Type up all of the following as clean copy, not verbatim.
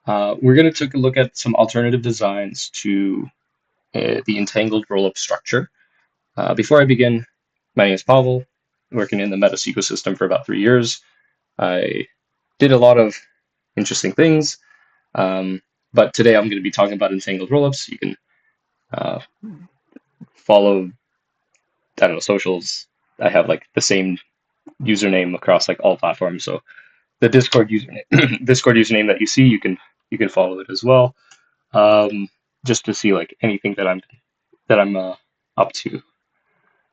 We're going to take a look at some alternative designs to the entangled rollup structure. Before I begin, my name is Pavel, working in the Metis ecosystem for about 3 years. I did a lot of interesting things, but today I'm going to be talking about entangled rollups. You can follow, I don't know, socials. I have like the same username across like all platforms. So the Discord username, Discord username that you see, you can follow it as well, just to see like anything that I'm up to.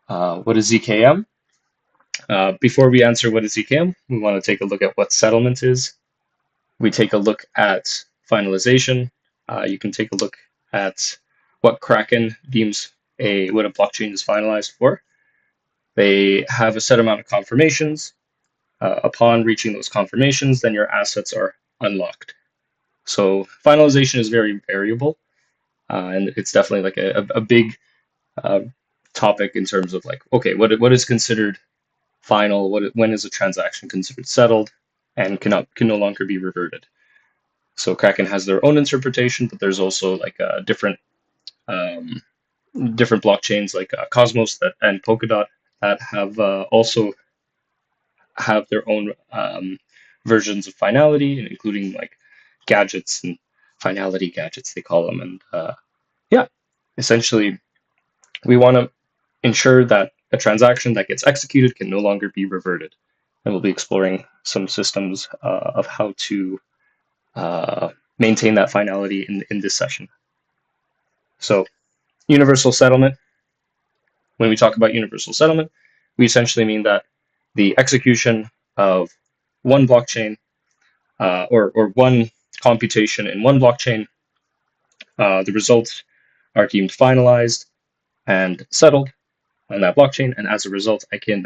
What is ZKM? Before we answer what is ZKM, we want to take a look at what settlement is. We take a look at finalization. You can take a look at what Kraken deems what a blockchain is finalized for. They have a set amount of confirmations. Upon reaching those confirmations, then your assets are unlocked. So finalization is very variable, and it's definitely like a big topic in terms of like, okay, what is considered final? When is a transaction considered settled and can no longer be reverted? So Kraken has their own interpretation, but there's also like different blockchains like Cosmos and Polkadot that have also have their own versions of finality, including like gadgets and finality gadgets, they call them. And yeah, essentially, we want to ensure that a transaction that gets executed can no longer be reverted. And we'll be exploring some systems of how to maintain that finality in this session. So universal settlement. When we talk about universal settlement, we essentially mean that the execution of one blockchain or one computation in one blockchain, the results are deemed finalized and settled on that blockchain, and as a result, I can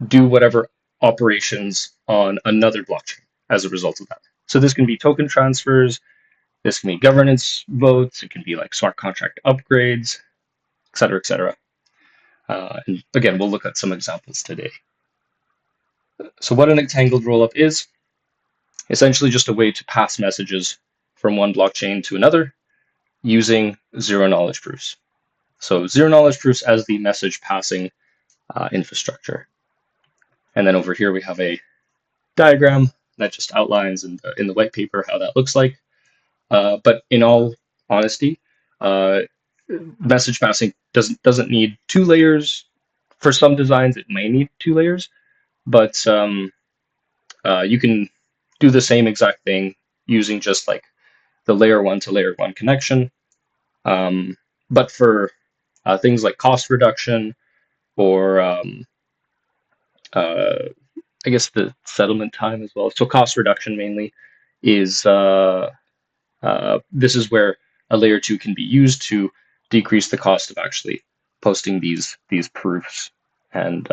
do whatever operations on another blockchain as a result of that. So this can be token transfers, this can be governance votes, it can be like smart contract upgrades, et cetera, et cetera. And again, we'll look at some examples today. So what an entangled rollup is, essentially just a way to pass messages from one blockchain to another using zero-knowledge proofs. So zero-knowledge proofs as the message passing infrastructure. And then over here we have a diagram that just outlines in the white paper how that looks like. But in all honesty, message passing doesn't need 2 layers. For some designs, it may need 2 layers, but you can do the same exact thing using just like the layer 1 to layer 1 connection. But for things like cost reduction or I guess the settlement time as well. So cost reduction mainly is this is where a layer 2 can be used to decrease the cost of actually posting these proofs. And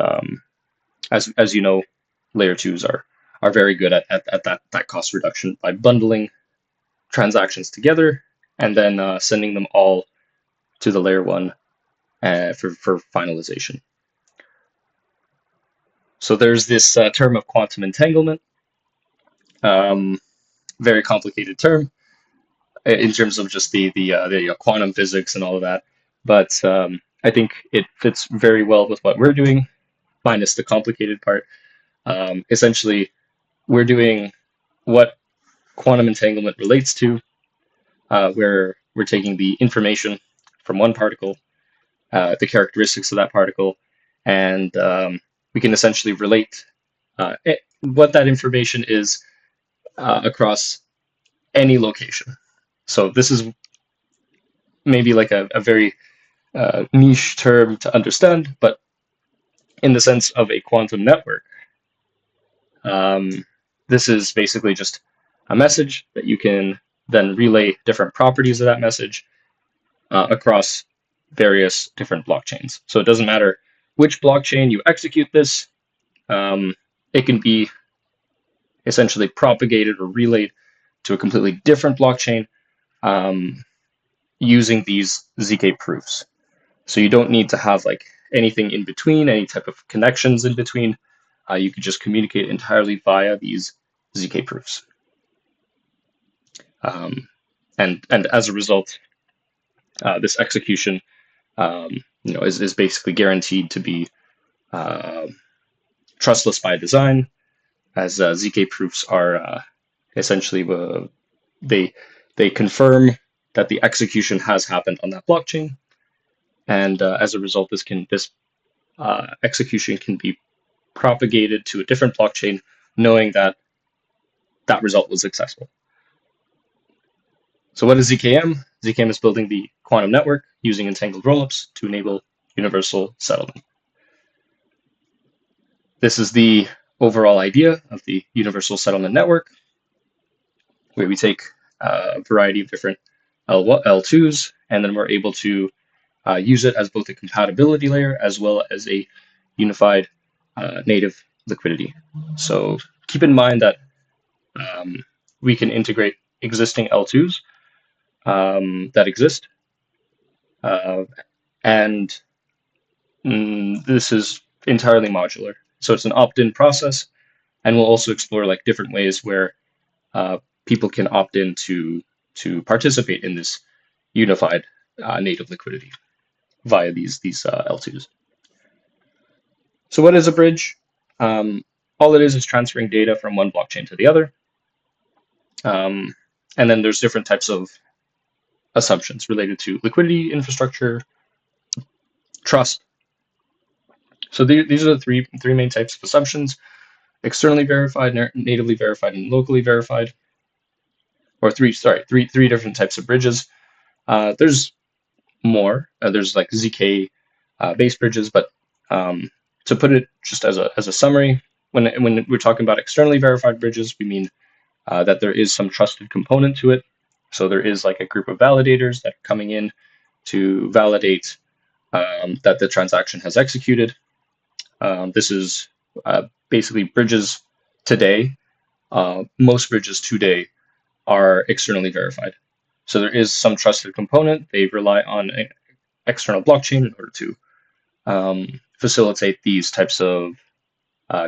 as you know, layer 2s are very good at that cost reduction by bundling transactions together and then sending them all to the layer 1 for finalization. So there's this term of quantum entanglement, very complicated term in terms of just the quantum physics and all of that. But I think it fits very well with what we're doing, minus the complicated part. Essentially, we're doing what quantum entanglement relates to, where we're taking the information from one particle, the characteristics of that particle, and we can essentially relate what that information is across any location. So this is maybe like a very niche term to understand, but in the sense of a quantum network, this is basically just a message that you can then relay different properties of that message across various different blockchains. So it doesn't matter which blockchain you execute this, it can be essentially propagated or relayed to a completely different blockchain using these ZK proofs. So you don't need to have like anything in between, any type of connections in between. You could just communicate entirely via these ZK proofs. And as a result, this execution is basically guaranteed to be trustless by design, as ZK proofs are essentially they confirm that the execution has happened on that blockchain, and as a result, this execution can be propagated to a different blockchain, knowing that that result was successful. So what is ZKM? ZKM is building the quantum network using entangled rollups to enable universal settlement. This is the overall idea of the universal settlement network, where we take a variety of different L2s, and then we're able to use it as both a compatibility layer as well as a unified native liquidity. So keep in mind that we can integrate existing L2s that exist, and this is entirely modular. So it's an opt-in process, and we'll also explore like different ways where people can opt in to participate in this unified native liquidity via these L2s. So what is a bridge? All it is transferring data from one blockchain to the other. And then there's different types of assumptions related to liquidity, infrastructure, trust. So these are the three main types of assumptions: externally verified, natively verified, and locally verified. Or three different types of bridges. There's more. There's like ZK base bridges, but to put it just as a summary, when we're talking about externally verified bridges, we mean that there is some trusted component to it. So there is like a group of validators that are coming in to validate that the transaction has executed. This is basically bridges today. Most bridges today are externally verified. So there is some trusted component. They rely on an external blockchain in order to facilitate these types of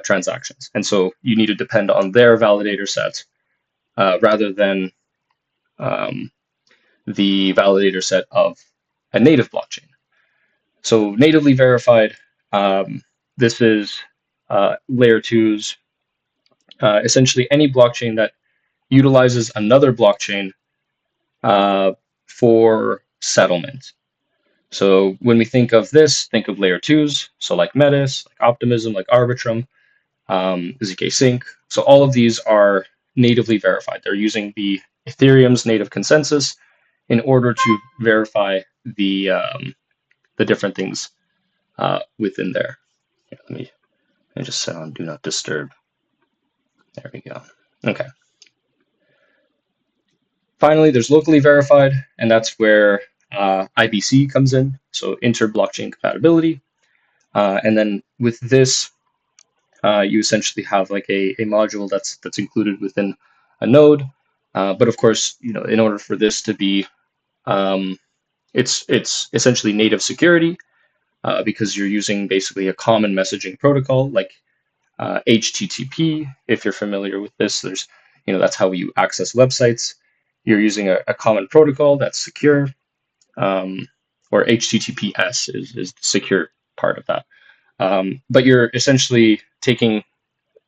transactions. And so you need to depend on their validator set rather than the validator set of a native blockchain. So natively verified, this is layer 2's, essentially any blockchain that utilizes another blockchain for settlement. So when we think of this, think of layer 2's, so like Metis, like Optimism, like Arbitrum, ZK Sync. So all of these are natively verified. They're using the Ethereum's native consensus in order to verify the different things within there. Let me just set on Do Not Disturb. There we go. Okay. Finally, there's locally verified, and that's where IBC comes in, so inter-blockchain compatibility. And then with this, you essentially have like a module that's included within a node. But of course, in order for this to be, it's essentially native security because you're using basically a common messaging protocol like HTTP. If you're familiar with this, there's that's how you access websites. You're using a common protocol that's secure, or HTTPS is the secure part of that. But you're essentially taking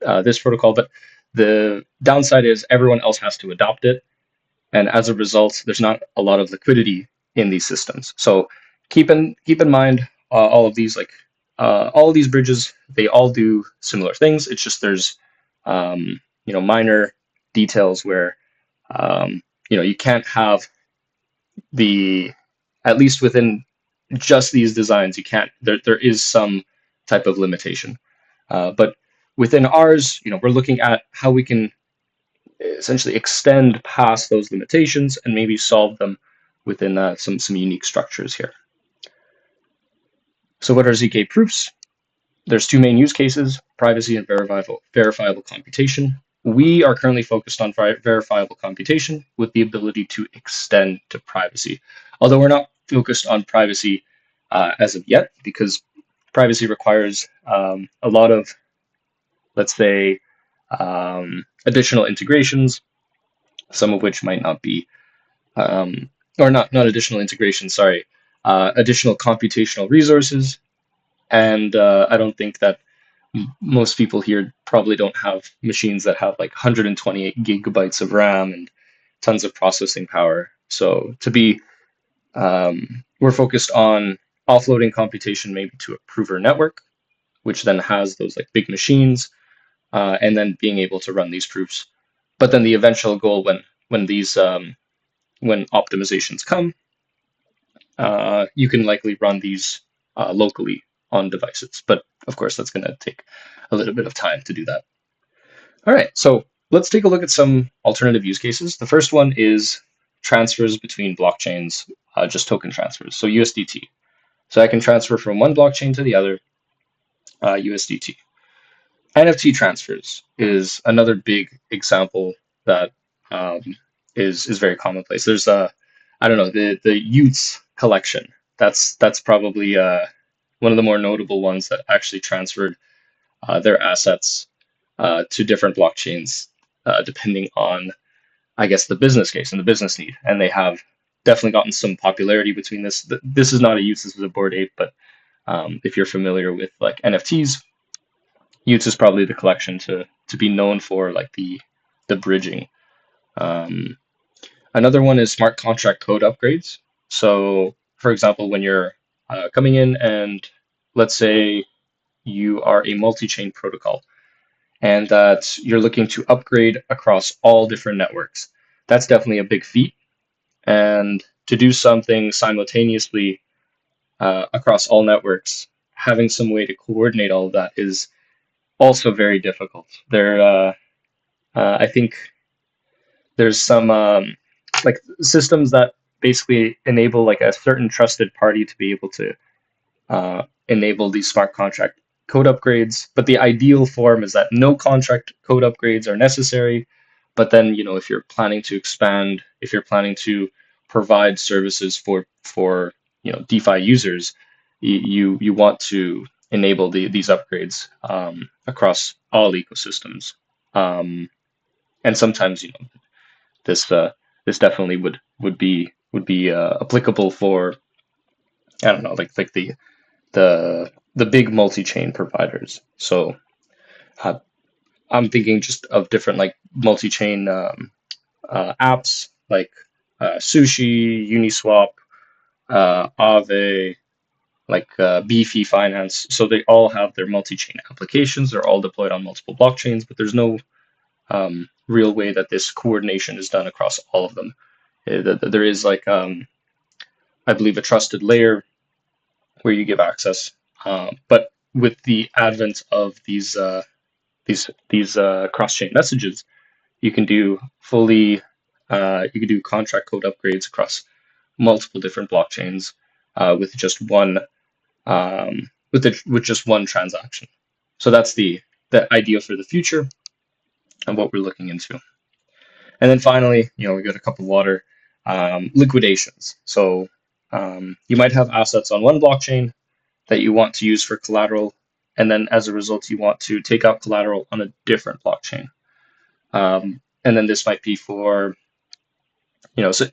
this protocol, but the downside is everyone else has to adopt it. And as a result, there's not a lot of liquidity in these systems. So keep in mind all of these, like all of these bridges, they all do similar things. It's just there's minor details where you can't have at least within just these designs, you can't, there is some type of limitation. But within ours, we're looking at how we can essentially extend past those limitations and maybe solve them within some unique structures here. So what are ZK proofs? There's two main use cases: privacy and verifiable computation. We are currently focused on verifiable computation with the ability to extend to privacy. Although we're not focused on privacy as of yet, because privacy requires a lot of, let's say, additional integrations some of which might not be, or not additional integration, sorry, additional computational resources. And I don't think that most people here probably don't have machines that have like 128 gigabytes of RAM and tons of processing power. So we're focused on offloading computation maybe to a prover network, which then has those like big machines, and then being able to run these proofs. But then the eventual goal when these when optimizations come, you can likely run these locally on devices. But of course, that's going to take a little bit of time to do that. All right, so let's take a look at some alternative use cases. The first one is transfers between blockchains, just token transfers, so USDT. So I can transfer from one blockchain to the other, USDT. NFT transfers is another big example that um, is very commonplace. There's I don't know, the Utes collection. That's probably one of the more notable ones that actually transferred their assets to different blockchains, depending on, I guess, the business case and the business need. And they have definitely gotten some popularity between this. This is not a Utes, this is a Bored Ape, but if you're familiar with like NFTs, Utes is probably the collection to be known for, like the bridging. Um, Another one is smart contract code upgrades. So, for example, when you're coming in and let's say you are a multi-chain protocol and that you're looking to upgrade across all different networks, that's definitely a big feat. And to do something simultaneously across all networks, having some way to coordinate all of that is also very difficult. I think there's some like systems that basically enable like a certain trusted party to be able to enable these smart contract code upgrades. But the ideal form is that no contract code upgrades are necessary. But then, if you're planning to expand, if you're planning to provide services for DeFi users, you want to enable these upgrades across all ecosystems. Um, and sometimes, this this definitely would be applicable for, I don't know, like the big multi-chain providers. So uh, I'm thinking just of different like multi-chain apps like Sushi, Uniswap, Aave, like Beefy Finance. So they all have their multi-chain applications. They're all deployed on multiple blockchains, but there's no real way that this coordination is done across all of them. There is like I believe a trusted layer where you give access, but with the advent of these cross-chain messages, you can do fully you can do contract code upgrades across multiple different blockchains with just one with just one transaction. So that's the idea for the future and what we're looking into. And then finally, we got a cup of water, liquidations. So you might have assets on one blockchain that you want to use for collateral, and then as a result, you want to take out collateral on a different blockchain. And then this might be for, so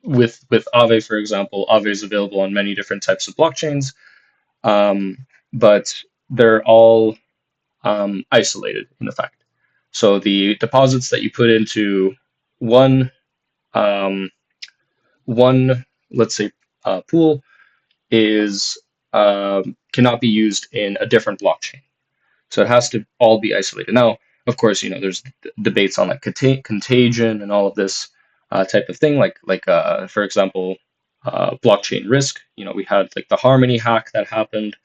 with Aave, for example, Aave is available on many different types of blockchains, but they're all isolated in effect. So the deposits that you put into one um, one, let's say, pool is cannot be used in a different blockchain. So it has to all be isolated. Now, of course, there's debates on like contagion and all of this type of thing. Like for example, blockchain risk. We had like the Harmony hack that happened,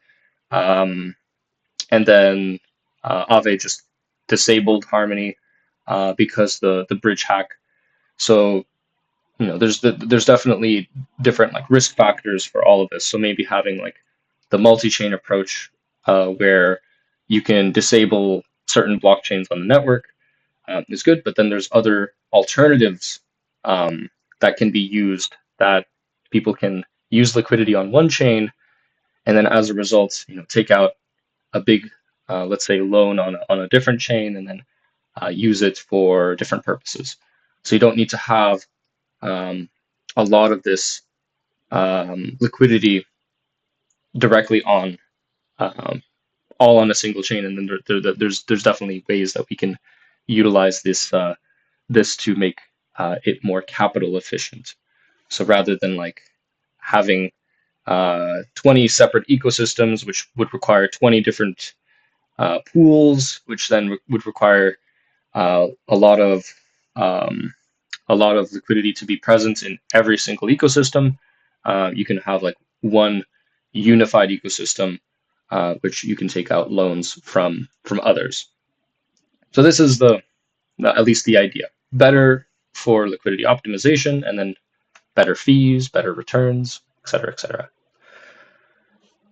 and then Aave just disabled Harmony because the bridge hack. So there's definitely different like risk factors for all of this. So maybe having like the multi-chain approach where you can disable certain blockchains on the network is good, but then there's other alternatives that can be used that people can use liquidity on one chain, and then as a result, take out a big, let's say, loan on a different chain, and then use it for different purposes. So you don't need to have a lot of this liquidity directly on all on a single chain, and then there's definitely ways that we can utilize this to make it more capital efficient. So rather than like having 20 separate ecosystems, which would require 20 different pools, which then would require uh, a lot of um, a lot of liquidity to be present in every single ecosystem. You can have like one unified ecosystem, which you can take out loans from others. So this is at least the idea. Better for liquidity optimization, and then better fees, better returns, et cetera, et cetera.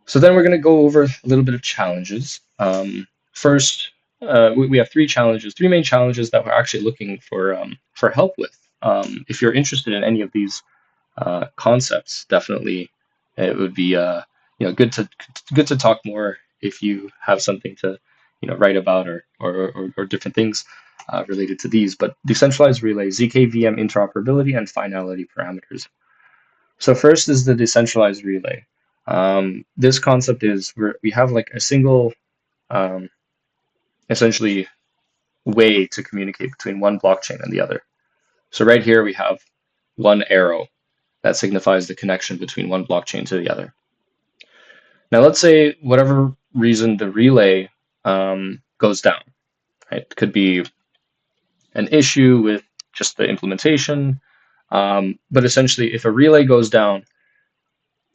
So then we're going to go over a little bit of challenges. First, we have three main challenges that we're actually looking for help with. If you're interested in any of these concepts, definitely it would be good to talk more if you have something to write about or different things related to these. But decentralized relay, ZK-VM interoperability, and finality parameters. So first is the decentralized relay. This concept is we have like a single um, essentially way to communicate between one blockchain and the other. So right here we have one arrow that signifies the connection between one blockchain to the other. Now let's say whatever reason the relay goes down. Right? It could be an issue with just the implementation, but essentially if a relay goes down,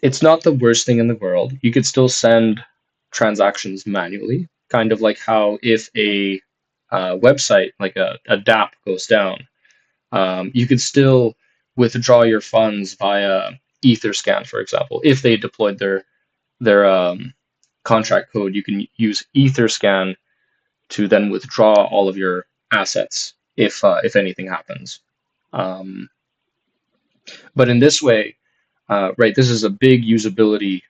it's not the worst thing in the world. You could still send transactions manually, kind of like how if a website like a dApp goes down, you could still withdraw your funds via Etherscan, for example. If they deployed their contract code, you can use Etherscan to then withdraw all of your assets if anything happens. But in this way, right, this is a big usability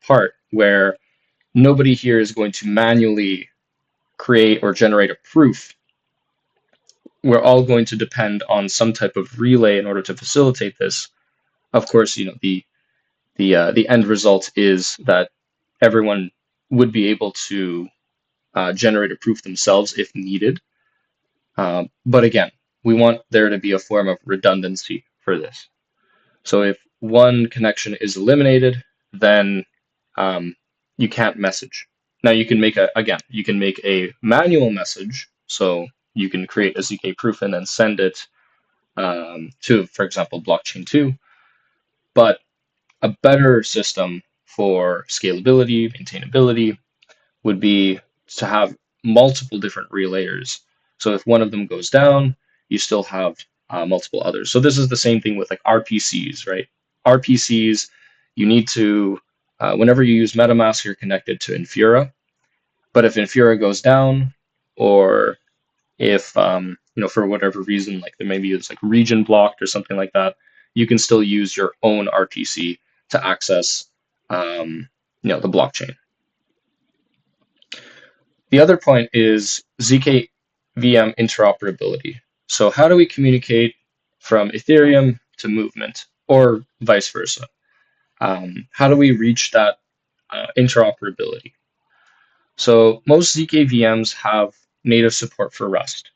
part where nobody here is going to manually create or generate a proof. We're all going to depend on some type of relay in order to facilitate this. Of course, the end result is that everyone would be able to generate a proof themselves if needed. But again, we want there to be a form of redundancy for this. So if one connection is eliminated, then you can't message. Now you can make a manual message. So you can create a ZK proof and then send it to, for example, blockchain 2. But a better system for scalability, maintainability would be to have multiple different relayers. So if one of them goes down, you still have multiple others. So this is the same thing with like RPCs, right? RPCs, you need to, whenever you use MetaMask, you're connected to Infura. But if Infura goes down, or if, for whatever reason, like there maybe it's like region blocked or something like that, you can still use your own RPC to access, the blockchain. The other point is ZK VM interoperability. So how do we communicate from Ethereum to Movement or vice versa? How do we reach that interoperability? So most ZK VMs have native support for Rust.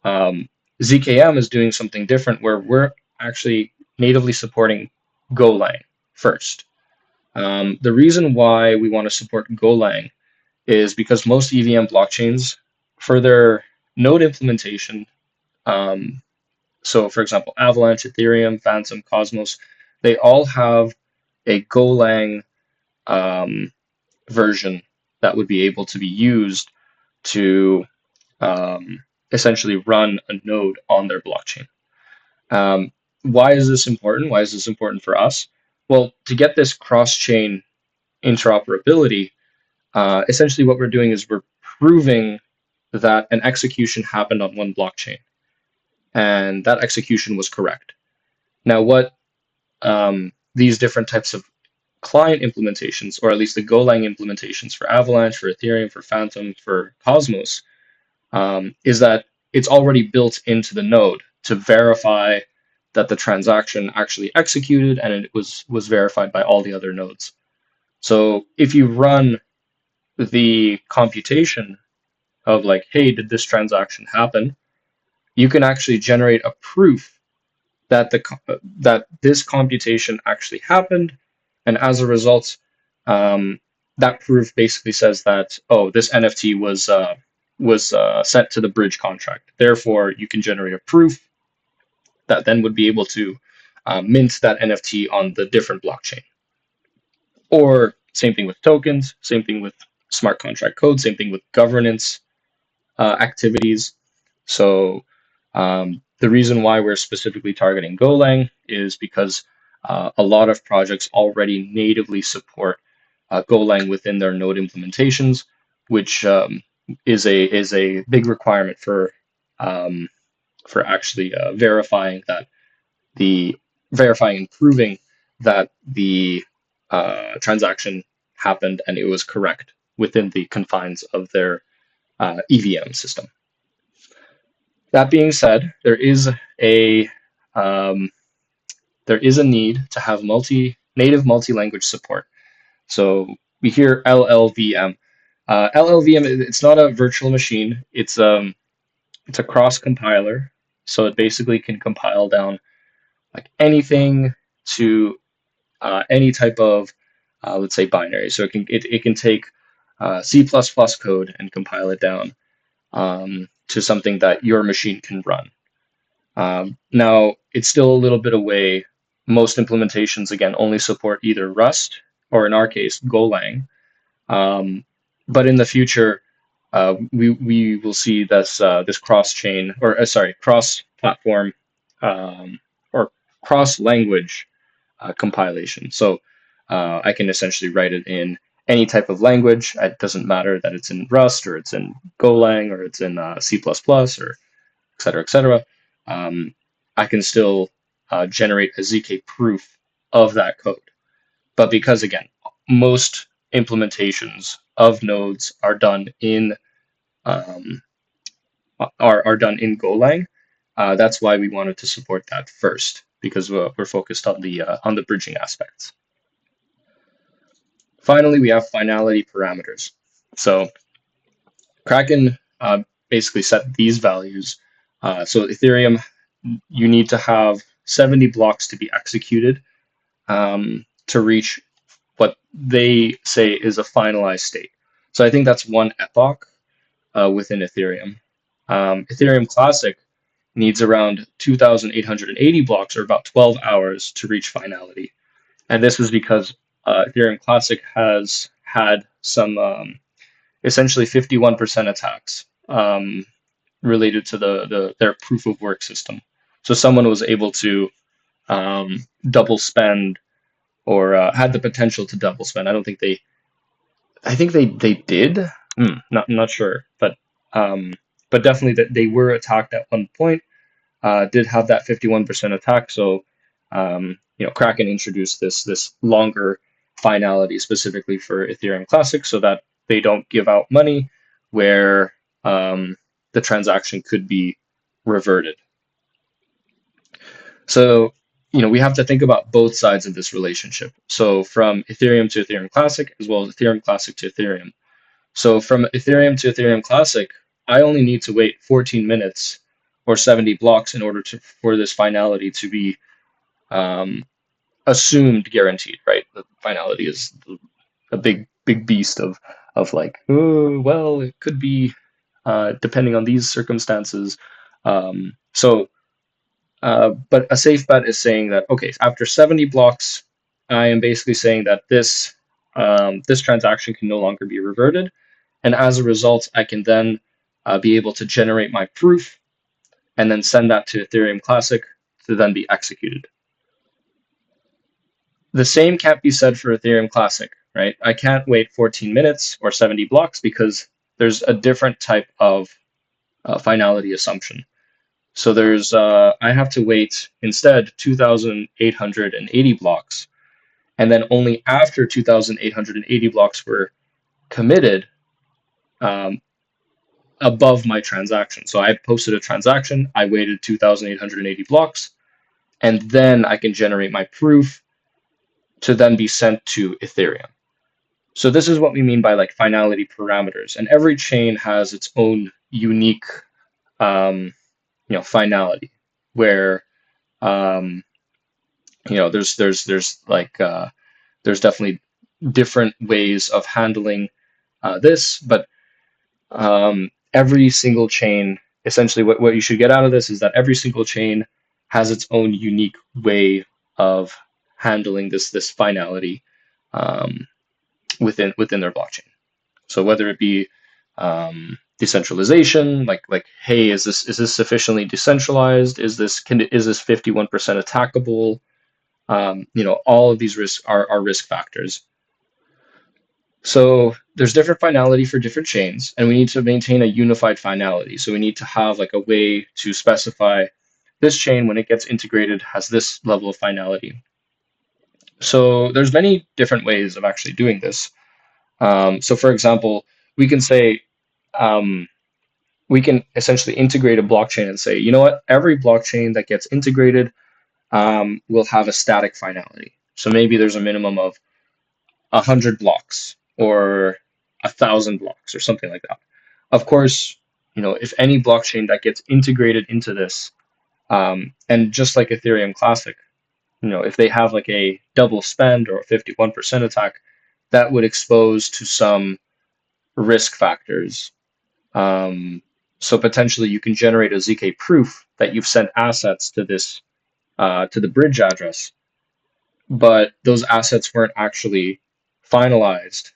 ZKM is doing something different where we're actually natively supporting Golang first. The reason why we want to support Golang is because most EVM blockchains, for their node implementation, so for example, Avalanche, Ethereum, Phantom, Cosmos, they all have a Golang version that would be able to be used to essentially run a node on their blockchain. Why is this important? Why is this important for us? Well, to get this cross-chain interoperability, essentially what we're doing is we're proving that an execution happened on one blockchain, and that execution was correct. Now, what these different types of client implementations, or at least the Golang implementations for Avalanche, for Ethereum, for Phantom, for Cosmos, is that it's already built into the node to verify that the transaction actually executed and it was verified by all the other nodes. So if you run the computation of like, hey, did this transaction happen? You can actually generate a proof that that this computation actually happened, and as a result, that proof basically says that, oh, this NFT was sent to the bridge contract. Therefore, you can generate a proof that then would be able to mint that NFT on the different blockchain. Or same thing with tokens, same thing with smart contract code, same thing with governance activities. So the reason why we're specifically targeting Golang is because a lot of projects already natively support Golang within their node implementations, which is a big requirement for actually verifying and proving that the transaction happened and it was correct within the confines of their EVM system. That being said, there is a need to have native multi-language support. So we hear LLVM. LLVM, it's not a virtual machine. It's a cross compiler. So it basically can compile down like anything to any type of let's say binary. So it can take C++ code and compile it down to something that your machine can run. Now, it's still a little bit away. Most implementations, again, only support either Rust or, in our case, Golang. But in the future, we will see this cross-chain, or cross-platform or cross-language compilation. So I can essentially write it in any type of language. It doesn't matter that it's in Rust or it's in Golang or it's in C++ or et cetera, et cetera. I can still generate a ZK proof of that code. But because, again, most implementations of nodes are done in Golang, that's why we wanted to support that first, because we're focused on the bridging aspects. Finally, we have finality parameters. So Kraken basically set these values. So Ethereum, you need to have 70 blocks to be executed to reach what they say is a finalized state. So I think that's one epoch within Ethereum. Ethereum Classic needs around 2,880 blocks, or about 12 hours, to reach finality. And this is because Ethereum Classic has had some essentially 51% attacks related to their proof of work system. So someone was able to double spend or had the potential to double spend. I think they did. Not sure, but definitely that they were attacked at one point. Did have that 51% attack. So Kraken introduced this longer finality specifically for Ethereum Classic, so that they don't give out money where the transaction could be reverted. So we have to think about both sides of this relationship. So from Ethereum to Ethereum Classic, as well as Ethereum Classic to Ethereum. So from Ethereum to Ethereum Classic, I only need to wait 14 minutes or 70 blocks in order for this finality to be assumed guaranteed, right? The finality is a big beast of like, oh, well, it could be depending on these circumstances. But a safe bet is saying that, okay, after 70 blocks, I am basically saying that this transaction can no longer be reverted. And as a result, I can then be able to generate my proof and then send that to Ethereum Classic to then be executed. The same can't be said for Ethereum Classic, right? I can't wait 14 minutes or 70 blocks because there's a different type of finality assumption. So I have to wait instead 2,880 blocks. And then only after 2,880 blocks were committed, above my transaction. So I posted a transaction, I waited 2,880 blocks, and then I can generate my proof to then be sent to Ethereum. So this is what we mean by like finality parameters, and every chain has its own unique, finality, where um, there's like there's definitely different ways of handling this, but every single chain, essentially, what you should get out of this is that every single chain has its own unique way of handling this finality um, within their blockchain. So whether it be decentralization, like hey, is this sufficiently decentralized? Is this 51% attackable? All of these risks are risk factors. So there's different finality for different chains, and we need to maintain a unified finality. So we need to have like a way to specify this chain when it gets integrated has this level of finality. So there's many different ways of actually doing this. So for example, we can say we can essentially integrate a blockchain and say, you know what, every blockchain that gets integrated will have a static finality. So maybe there's a minimum of 100 blocks or 1,000 blocks or something like that. Of course, if any blockchain that gets integrated into this, and just like Ethereum Classic, if they have like a double spend or a 51% attack, that would expose to some risk factors. So potentially you can generate a ZK proof that you've sent assets to this to the bridge address, but those assets weren't actually finalized,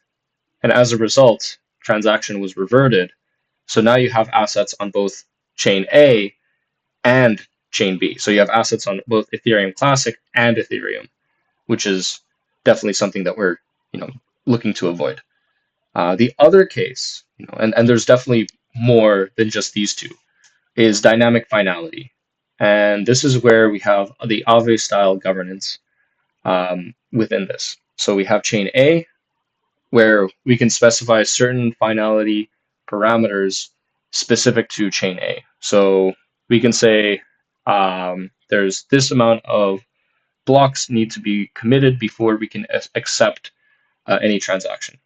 and as a result, transaction was reverted. So now you have assets on both chain A and chain B. So you have assets on both Ethereum Classic and Ethereum, which is definitely something that we're looking to avoid. The other case, and there's definitely more than just these two, is dynamic finality. And this is where we have the Aave style governance within this. So we have chain A, where we can specify certain finality parameters specific to chain A. So we can say there's this amount of blocks need to be committed before we can accept any transaction.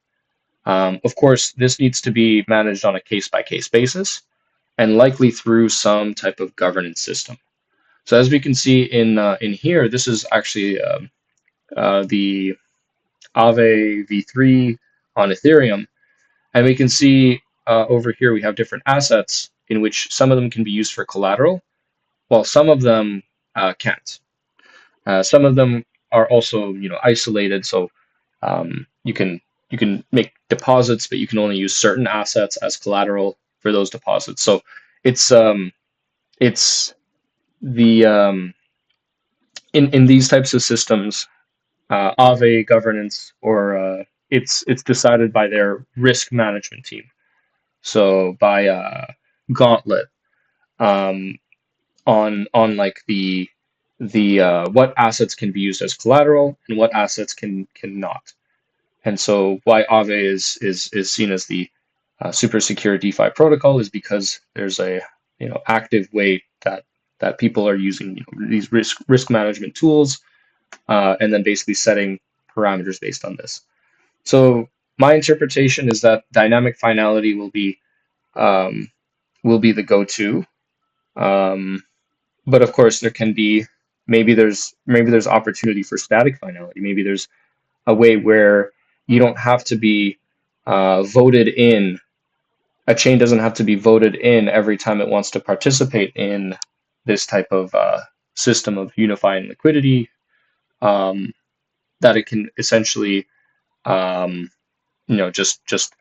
Of course, this needs to be managed on a case-by-case basis and likely through some type of governance system. So as we can see in here, this is actually the Aave v3 on Ethereum, and we can see over here we have different assets in which some of them can be used for collateral, while some of them can't. Some of them are also isolated, so you can make deposits, but you can only use certain assets as collateral for those deposits. So it's the in these types of systems, Aave governance, or it's decided by their risk management team. So by Gauntlet, um, on like the what assets can be used as collateral and what assets cannot. And so why Aave is seen as the super secure DeFi protocol is because there's a active way that people are using these risk management tools, and then basically setting parameters based on this. So my interpretation is that dynamic finality um, will be the go-to. But of course, there can be maybe there's opportunity for static finality. Maybe there's a way where you don't have to be voted in. A chain doesn't have to be voted in every time it wants to participate in this type of system of unifying liquidity. That it can essentially, just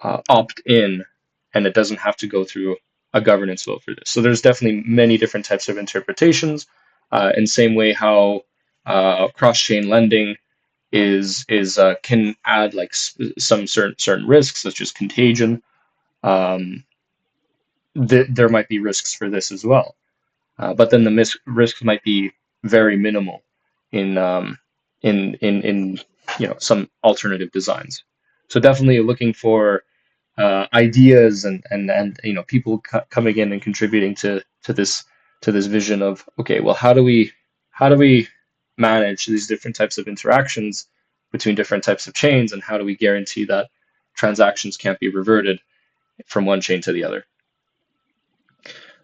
opt in, and it doesn't have to go through a governance vote for this. So there's definitely many different types of interpretations. In same way how cross-chain lending is can add like some certain risks such as contagion. Um, there might be risks for this as well, but then the risks might be very minimal in in some alternative designs. So definitely looking for ideas and people coming in and contributing to this vision of, okay, well, how do we manage these different types of interactions between different types of chains, and how do we guarantee that transactions can't be reverted from one chain to the other?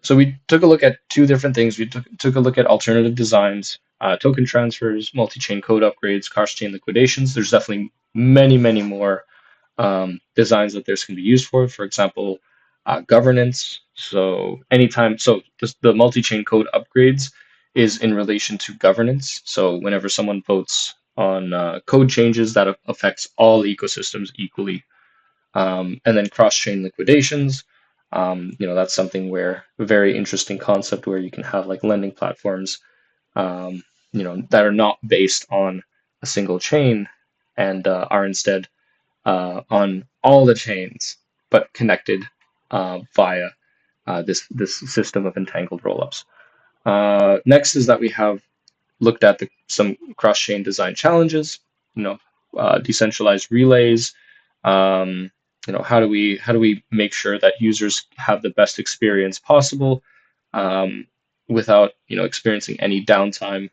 So we took a look at two different things. We took a look at alternative designs, token transfers, multi-chain code upgrades, cross-chain liquidations. There's definitely many more designs that this can be used for. For example, governance. So the multi-chain code upgrades is in relation to governance. So whenever someone votes on code changes, that affects all ecosystems equally. And then cross-chain liquidations. That's something where a very interesting concept where you can have like lending platforms, that are not based on a single chain and are instead on all the chains, but connected via this system of entangled rollups. Next is that we have looked at some cross-chain design challenges. Decentralized relays. How do we make sure that users have the best experience possible without experiencing any downtime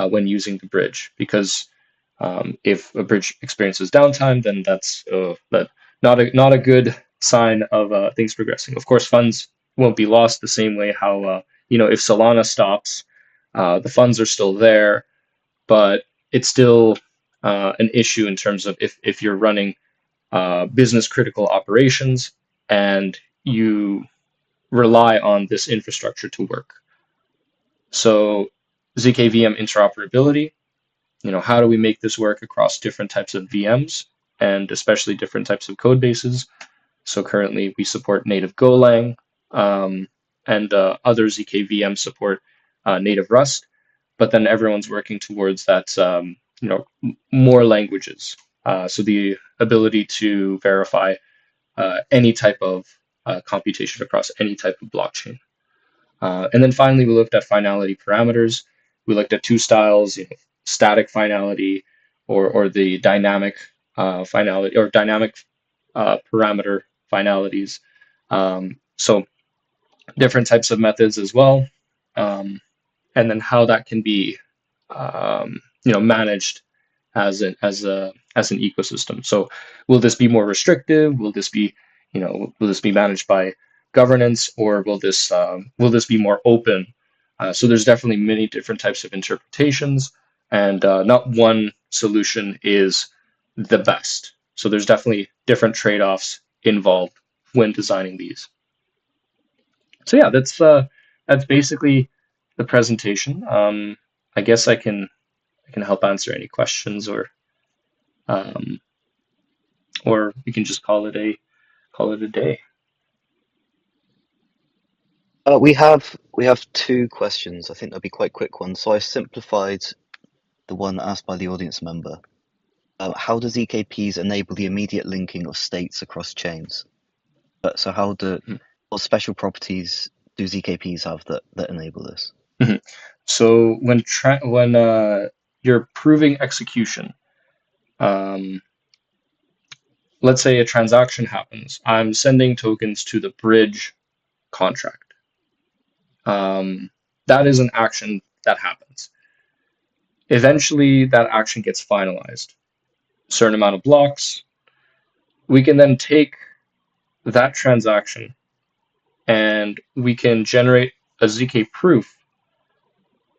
when using the bridge? Because if a bridge experiences downtime, then that's not a good sign of things progressing. Of course, funds won't be lost the same way how if Solana stops, the funds are still there, but it's still an issue in terms of if you're running business critical operations and you rely on this infrastructure to work. So ZK-VM interoperability. How do we make this work across different types of VMs and especially different types of code bases? So currently we support native Golang, and other ZK VMs support native Rust, but then everyone's working towards that, more languages. So the ability to verify any type of computation across any type of blockchain. And then finally, we looked at finality parameters. We looked at two styles, static finality or the dynamic finality or dynamic parameter finalities. So different types of methods as well, and then how that can be managed as an ecosystem. So will this be more restrictive? Will this be managed by governance, or will this be more open? So there's definitely many different types of interpretations, and not one solution is the best. So there's definitely different trade-offs involved when designing these. So yeah, that's basically the presentation. I guess I can help answer any questions, or we can just call it a day. We have two questions. I think they'll be quite quick ones. So I've simplified the one asked by the audience member. How do ZKPs enable the immediate linking of states across chains? So what special properties do ZKPs have that enable this? So when you're proving execution, let's say a transaction happens. I'm sending tokens to the bridge contract. That is an action that happens. Eventually, that action gets finalized. A certain amount of blocks. We can then take that transaction and we can generate a ZK proof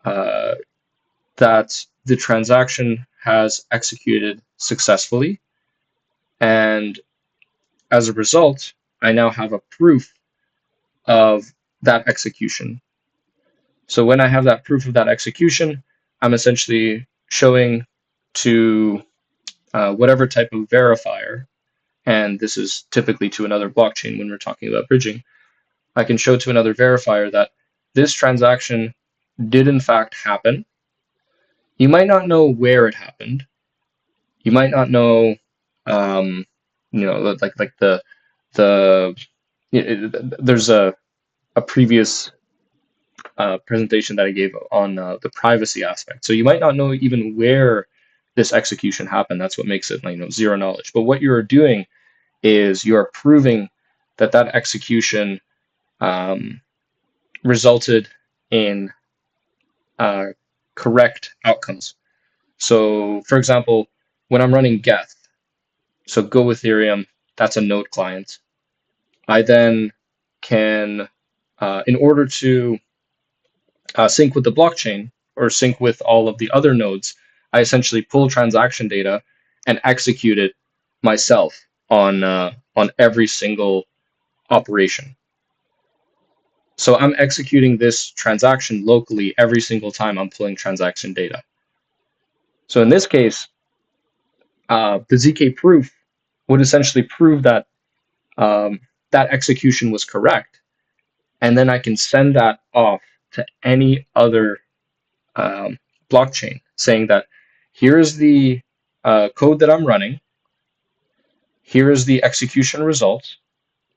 that the transaction has executed successfully. And as a result, I now have a proof of that execution. So when I have that proof of that execution, I'm essentially showing to whatever type of verifier, and this is typically to another blockchain when we're talking about bridging, I can show to another verifier that this transaction did in fact happen. You might not know where it happened. You might not know, like there's a previous presentation that I gave on the privacy aspect. So you might not know even where this execution happened. That's what makes it zero knowledge. But what you're doing is you're proving that that execution resulted in correct outcomes. So, for example, when I'm running Geth, so Go Ethereum, that's a node client. I then can, in order to sync with the blockchain or sync with all of the other nodes, I essentially pull transaction data and execute it myself on every single operation. So I'm executing this transaction locally every single time I'm pulling transaction data. So in this case, the ZK proof would essentially prove that that execution was correct, and then I can send that off to any other blockchain, saying that here's the code that I'm running, here is the execution result,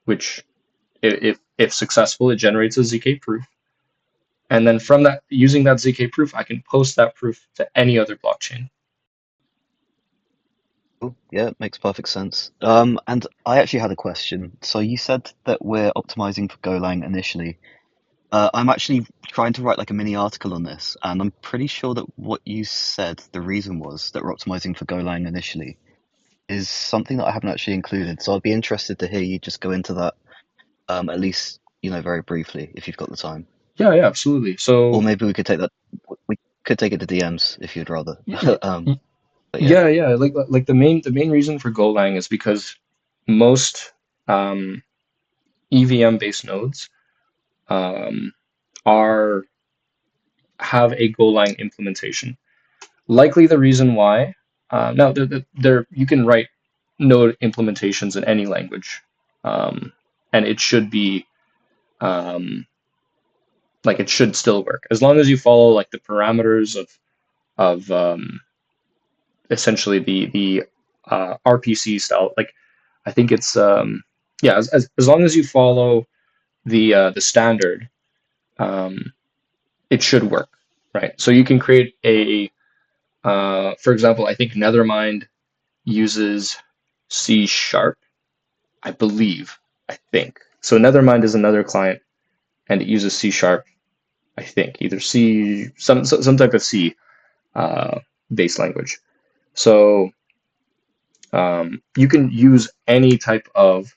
which if successful, it generates a ZK proof. And then from that, using that ZK proof, I can post that proof to any other blockchain. Cool. Yeah, it makes perfect sense. And I actually had a question. So you said that we're optimizing for Golang initially. I'm actually trying to write like a mini article on this, and I'm pretty sure that what you said, the reason was that we're optimizing for Golang initially, is something that I haven't actually included. So I'd be interested to hear you just go into that, at least, very briefly, if you've got the time. Yeah, yeah, absolutely. Or So maybe we could take it to DMs if you'd rather. But yeah. yeah, like the main reason for Golang is because most EVM based nodes um, are have a Golang implementation. Likely the reason why. Now, you can write node implementations in any language, and it should be like it should still work as long as you follow like the parameters of essentially the RPC style. Like I think it's yeah, as long as you follow the standard, um, it should work, right? So you can create a for example, I think Nethermind uses C sharp, I believe. I think. So Nethermind is another client and it uses C sharp, I think. Either C, some type of C based language. So you can use any type of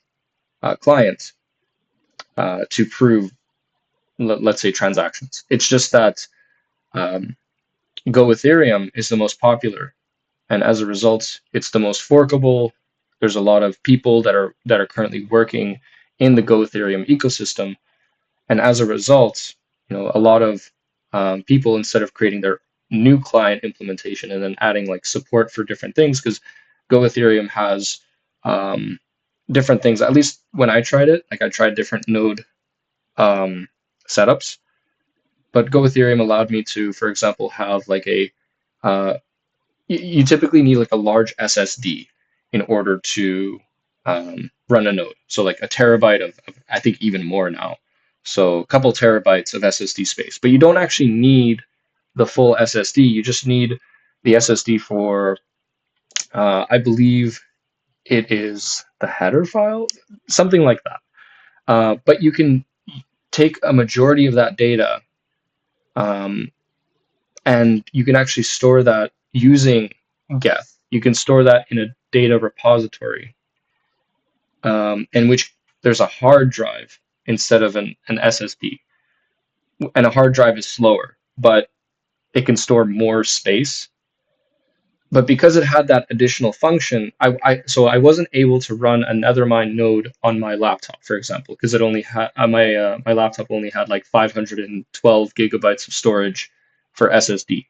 client to prove, let's say, transactions. It's just that um, Go Ethereum is the most popular, and as a result, it's the most forkable. There's a lot of people that are currently working in the Go Ethereum ecosystem, and as a result, a lot of people, instead of creating their new client implementation and then adding like support for different things, because Go Ethereum has different things. At least when I tried it, like I tried different node setups, but Go Ethereum allowed me to, for example, have like uh, you typically need like a large SSD in order to run a node. So like a terabyte of I think even more now. So a couple terabytes of SSD space, but you don't actually need the full SSD. You just need the SSD for I believe it is the header file, something like that. But you can take a majority of that data um, and you can actually store that using Geth. You can store that in a data repository, in which there's a hard drive instead of an SSD. And a hard drive is slower, but it can store more space. But because it had that additional function, so I wasn't able to run a Nethermind node on my laptop, for example, because it only had my laptop only had like 512 gigabytes of storage for SSD.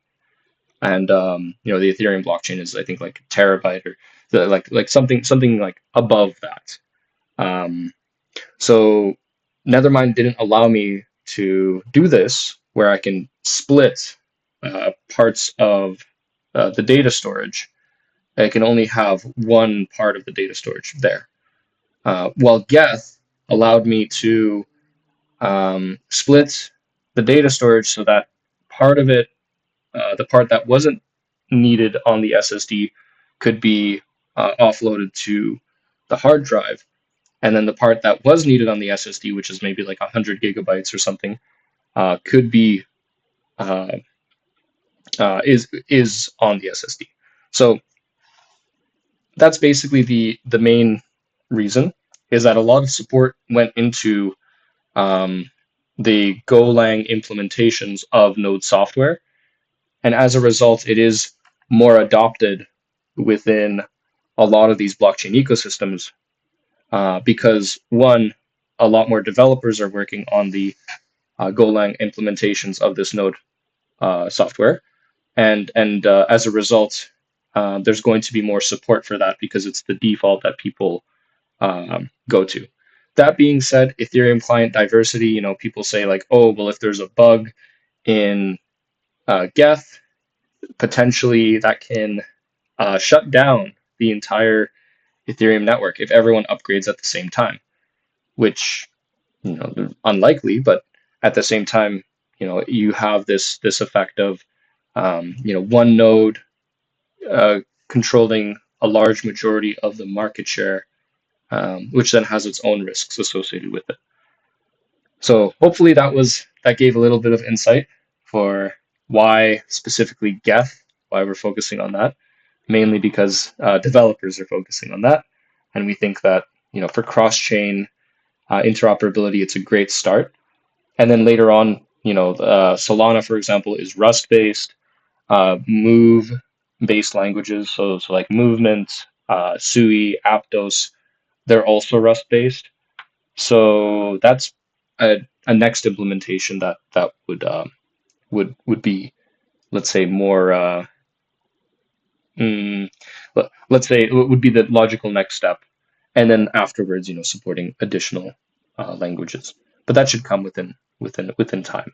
And the Ethereum blockchain is I think like a terabyte or like something like above that. Um, so Nethermind didn't allow me to do this, where I can split parts of the data storage. I can only have one part of the data storage there. While Geth allowed me to split the data storage so that part of it, the part that wasn't needed on the SSD, could be offloaded to the hard drive, and then the part that was needed on the SSD, which is maybe like 100 gigabytes or something, could be uh, is on the SSD. So that's basically the main reason, is that a lot of support went into the Golang implementations of Node software, and as a result, it is more adopted within a lot of these blockchain ecosystems, because one, a lot more developers are working on the Golang implementations of this Node software, and as a result, there's going to be more support for that because it's the default that people go to. That being said, Ethereum client diversity, people say like, oh, well, if there's a bug in Geth, potentially that can shut down the entire Ethereum network if everyone upgrades at the same time, which, unlikely, but at the same time, you have this effect of, one node controlling a large majority of the market share, which then has its own risks associated with it. So hopefully that gave a little bit of insight for why specifically Geth, why we're focusing on that, mainly because developers are focusing on that, and we think that for cross-chain interoperability, it's a great start. And then later on, Solana, for example, is Rust-based, Move-based languages, so like Movement, Sui, Aptos, they're also Rust-based. So that's a next implementation that would be, let's say, more mm, let's say it would be the logical next step, and then afterwards, supporting additional languages. But that should come within time.